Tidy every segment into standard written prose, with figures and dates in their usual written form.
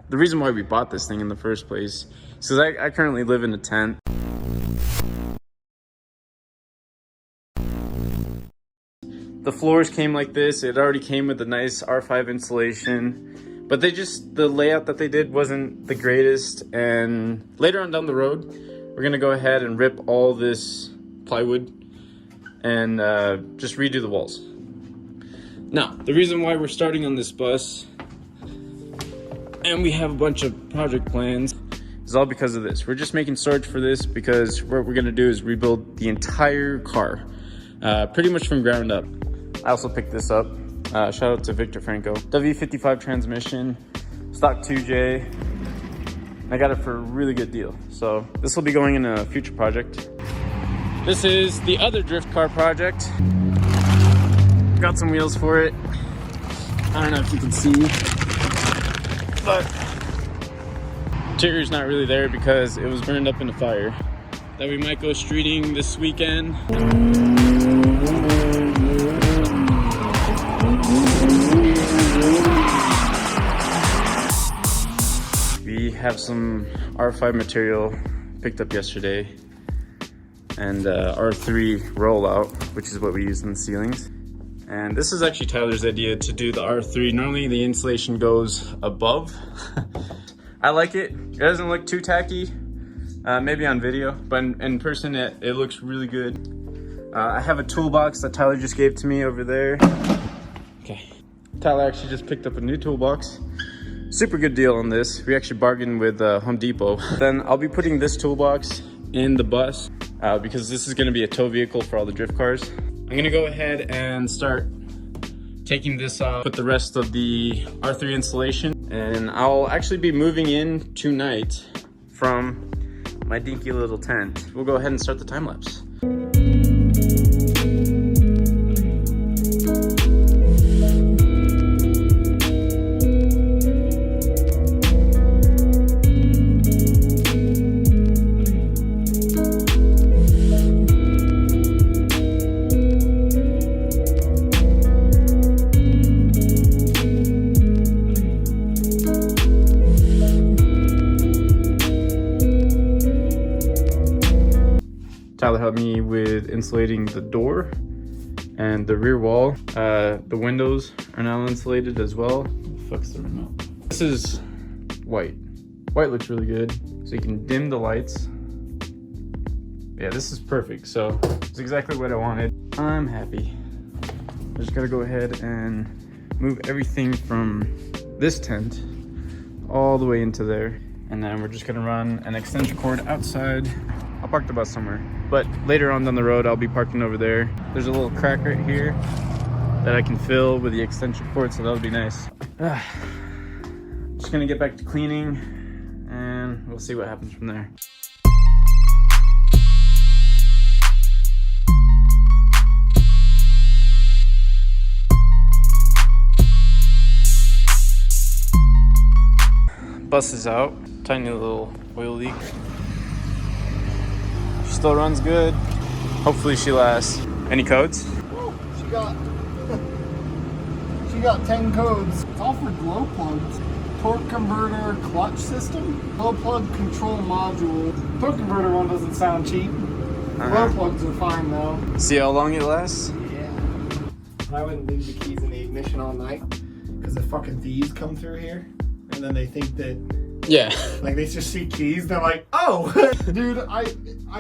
The reason why we bought this thing in the first place is because I currently live in a tent. The floors came like this. It already came with a nice R5 insulation, but the layout that they did wasn't the greatest. And later on down the road, we're gonna go ahead and rip all this plywood and just redo the walls. Now, the reason why we're starting on this bus and we have a bunch of project plans is all because of this. We're just making storage for this because what we're gonna do is rebuild the entire car, pretty much from ground up. I also picked this up. Shout out to Victor Franco. W55 transmission, stock 2J. I got it for a really good deal. So this will be going in a future project. This is the other drift car project. Got some wheels for it. I don't know if you can see, but interior's not really there because it was burned up in a fire. That we might go streeting this weekend. We have some R5 material picked up yesterday and R3 rollout, which is what we use in the ceilings. And this is actually Tyler's idea to do the R3. Normally the insulation goes above. I like it. It doesn't look too tacky, maybe on video, but in person it looks really good. I have a toolbox that Tyler just gave to me over there. Okay, Tyler actually just picked up a new toolbox. Super good deal on this. We actually bargained with Home Depot. Then I'll be putting this toolbox in the bus because this is gonna be a tow vehicle for all the drift cars. I'm gonna go ahead and start taking this off, put the rest of the R3 insulation, and I'll actually be moving in tonight from my dinky little tent. We'll go ahead and start the time lapse. Tyler helped me with insulating the door and the rear wall. The windows are now insulated as well. What the fuck's the remote? This is white. White looks really good. So you can dim the lights. Yeah, this is perfect. So it's exactly what I wanted. I'm happy. I just gotta go ahead and move everything from this tent all the way into there. And then we're just gonna run an extension cord outside. I'll park the bus somewhere, but later on down the road, I'll be parking over there. There's a little crack right here that I can fill with the extension cord, so that'll be nice. Just gonna get back to cleaning and we'll see what happens from there. Bus is out, tiny little oil leak. Still runs good. Hopefully she lasts. Any codes? Woo, she got 10 codes. It's all for glow plugs. Torque converter clutch system. Glow plug control module. Torque converter one doesn't sound cheap. Glow plugs are fine though. See how long it lasts? Yeah. I wouldn't leave the keys in the ignition all night because the fucking thieves come through here and then they think that yeah. Like they just see keys, they're like, oh! Dude, I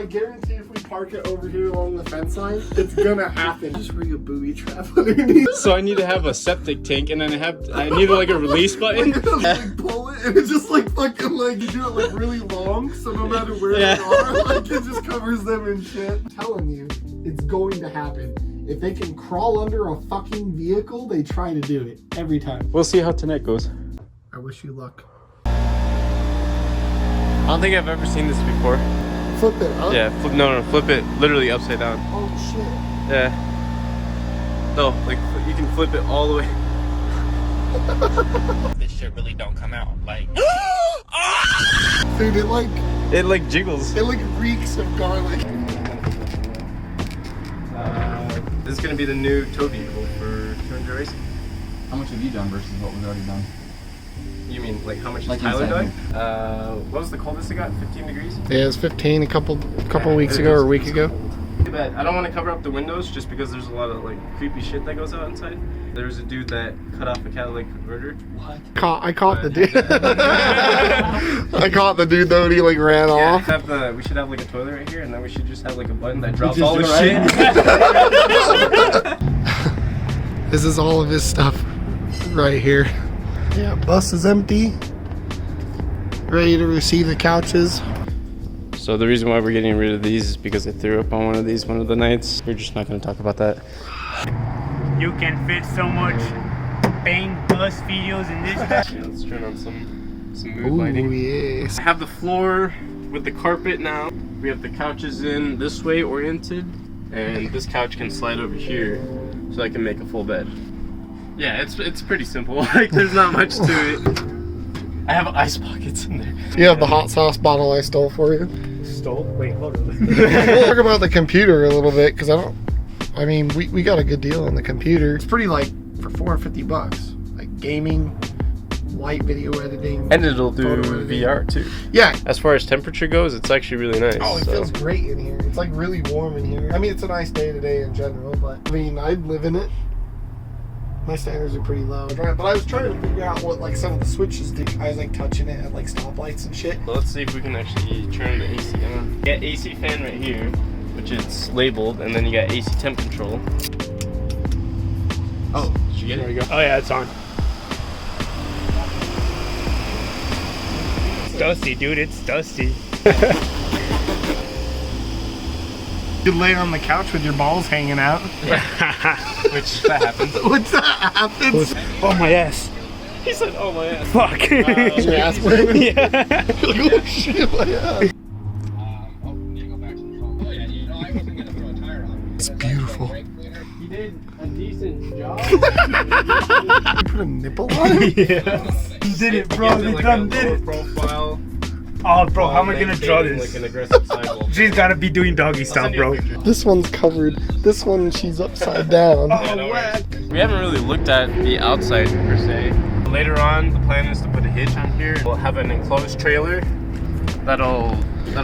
guarantee if we park it over here along the fence line, it's gonna happen. Just ring a booby trap underneath. So I need to have a septic tank and then I need like a release button. Like pull it and it's just like fucking like you do it like really long so no matter where they are, like it just covers them in shit. I'm telling you, it's going to happen. If they can crawl under a fucking vehicle, they try to do it every time. We'll see how tonight goes. I wish you luck. I don't think I've ever seen this before. Flip it, huh? Yeah, flip it literally upside down. Oh shit. Yeah. No, like you can flip it all the way. This shit really don't come out. Like Dude, it like jiggles. It like reeks of garlic. This is gonna be the new tow vehicle for DeAnda Racing. How much have you done versus what was already done? You mean like how much Like is Tyler inside doing? What was the coldest it got? 15 degrees? Yeah, it was 15 a couple weeks ago or a week ago. But I don't want to cover up the windows just because there's a lot of like creepy shit that goes out inside. There was a dude that cut off a catalytic converter. What? I caught the dude. I caught the dude though, and he like ran off. We should have like a toilet right here, and then we should just have like a button that drops all the shit. This is all of his stuff right here. Yeah, bus is empty. Ready to receive the couches. So the reason why we're getting rid of these is because I threw up on one of these one of the nights. We're just not going to talk about that. You can fit so much bang bus videos in this. Yeah, let's turn on some mood Ooh, lighting. yes. I have the floor with the carpet now. We have the couches in this way oriented, and this couch can slide over here so I can make a full bed. Yeah, it's pretty simple. Like there's not much to it. I have ice pockets in there. You have the hot sauce bottle I stole for you. Stole? Wait, hold on. We'll talk about the computer a little bit because I mean, we got a good deal on the computer. It's pretty like for $450, like gaming, light video editing, And it'll do photo editing. VR too. Yeah. As far as temperature goes, it's actually really nice. Oh, it so. feels great in here. It's like really warm in here. I mean, it's a nice day today in general, but I mean, I'd live in it. My standards are pretty low. But I was trying to figure out what like some of the switches do. I was like touching it at like stoplights and shit. So let's see if we can actually turn the AC on. You got AC fan right here, which is labeled, and then you got AC temp control. Oh, did you get it? There you go. Oh yeah, it's on. It's dusty, dude. It's dusty. You lay on the couch with your balls hanging out. Which that happens. What's that happens? Oh my ass. He said, "Oh my ass." Fuck. Your ass burning? Yeah. Like, oh shit, my ass. It's beautiful. He did a decent job. You put a nipple on it? Yes. You did it, bro. You done did it. Profile. Oh, bro, how am I gonna draw Like this? an aggressive sidewall. She's gotta be doing doggy style, bro. This one's covered. This one, she's upside down. Yeah, no worries. We haven't really looked at the outside per se. Later on, the plan is to put a hitch on here. We'll have an enclosed trailer that'll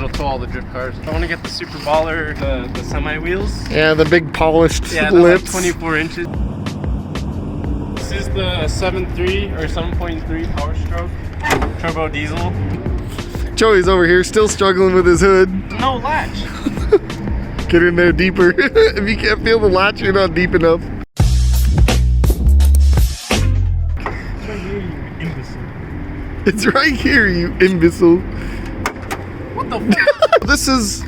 tow all the drift cars. I want to get the Super Baller, the semi wheels. Yeah, the big polished Yeah, they're like lips. 24 inches. This is the 7.3 or 7.3 Powerstroke turbo diesel. Joey's over here still struggling with his hood. No latch. Get in there deeper. If you can't feel the latch, you're not deep enough. It's right here, you imbecile. What the fuck? This is,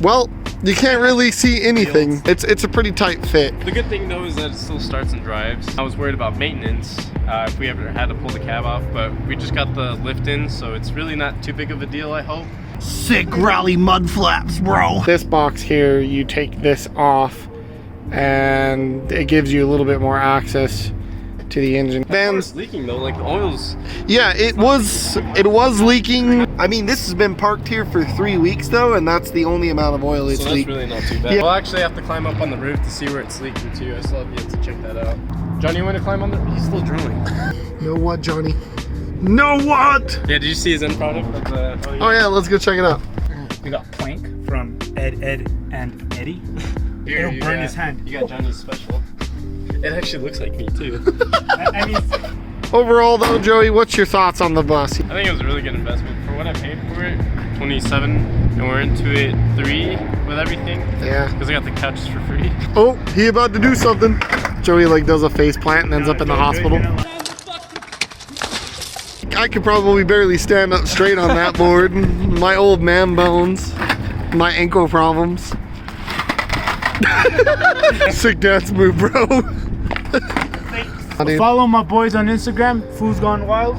well, you can't really see anything. It's a pretty tight fit. The good thing though is that it still starts and drives. I was worried about maintenance if we ever had to pull the cab off, but we just got the lift in, so it's really not too big of a deal, I hope. Sick rally mud flaps, bro. This box here, you take this off and it gives you a little bit more access to the engine. Then It's leaking though, like the oil's. yeah, it was leaking. I mean, this has been parked here for 3 weeks though, and that's the only amount of oil it's So that's leaked. really not too bad. Yeah. We'll actually have to climb up on the roof to see where it's leaking too. I still have yet to check that out. Johnny, you want to climb on the? He's still drilling. Know what, Johnny? Know what? Yeah, did you see his end product? Oh yeah, let's go check it out. We got Plank from Ed, and Eddie. Here, It'll burn his hand. You got Johnny's special. It actually looks like me too. I mean, Overall though, Joey, what's your thoughts on the bus? I think it was a really good investment for what I paid for it. 27, and we're into it 3 with everything. Yeah. Because I got the couches for free. Oh, he about to do something. Joey like does a face plant and ends up in the hospital. I could probably barely stand up straight on that board. My old man bones, my ankle problems. Sick dance move, bro. follow my boys on Instagram. Food's Gone Wild.